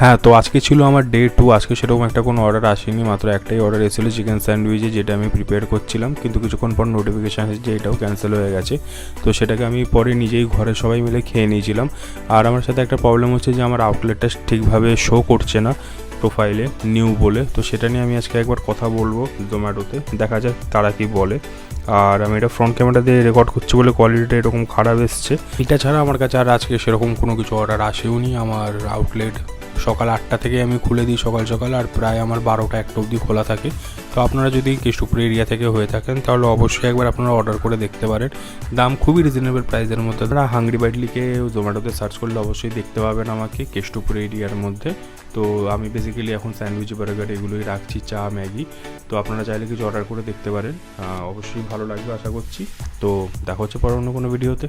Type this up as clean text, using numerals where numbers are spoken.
হ্যাঁ, তো আজকে ছিল আমার ডে 2। আজকে সেরকম একটা কোনো অর্ডার আসেনি, মাত্র একটাই অর্ডার এসেছিলো চিকেন স্যান্ডউইচে, যেটা আমি প্রিপেয়ার করছিলাম, কিন্তু কিছুক্ষণ পর নোটিফিকেশান এসেছে যে এটাও ক্যান্সেল হয়ে গেছে। তো সেটাকে আমি পরে নিজেই ঘরে সবাই মিলে খেয়ে নিয়েছিলাম। আর আমার সাথে একটা প্রবলেম হচ্ছে যে আমার আউটলেটটা ঠিকভাবে শো করছে না প্রোফাইলে নিউ বলে। তো সেটা নিয়ে আমি আজকে একবার কথা বলবো জোম্যাটোতে, দেখা যাক তারা কি বলে। আর আমি এটা ফ্রন্ট ক্যামেরা দিয়ে রেকর্ড করছি বলে কোয়ালিটিটা এরকম খারাপ এসছে। এটা ছাড়া আমার কাছে আর আজকে সেরকম কোনো কিছু অর্ডার আসেও নি। আমার আউটলেট সকাল 8টা থেকে আমি খুলে দিই সকাল সকাল, আর প্রায় আমার 12টা 1টা অবধি খোলা থাকে। তো আপনারা যদি কেষ্টপুর এরিয়া থেকে হয়ে থাকেন তাহলে অবশ্যই একবার আপনারা অর্ডার করে দেখতে পারেন। দাম খুবই রিজনেবল প্রাইসের মধ্যে। আপনারা হাংরি বাইট লিখে জোম্যাটোতে সার্চ করলে অবশ্যই দেখতে পাবেন আমাকে কেষ্টপুর এরিয়ার মধ্যে। তো আমি বেসিক্যালি এখন স্যান্ডউইচ, বার্গার এগুলোই রাখছি, চা, ম্যাগি। তো আপনারা চাইলে কিছু অর্ডার করে দেখতে পারেন, অবশ্যই ভালো লাগবে আশা করছি। তো দেখা হচ্ছে পরে অন্য কোনো ভিডিওতে।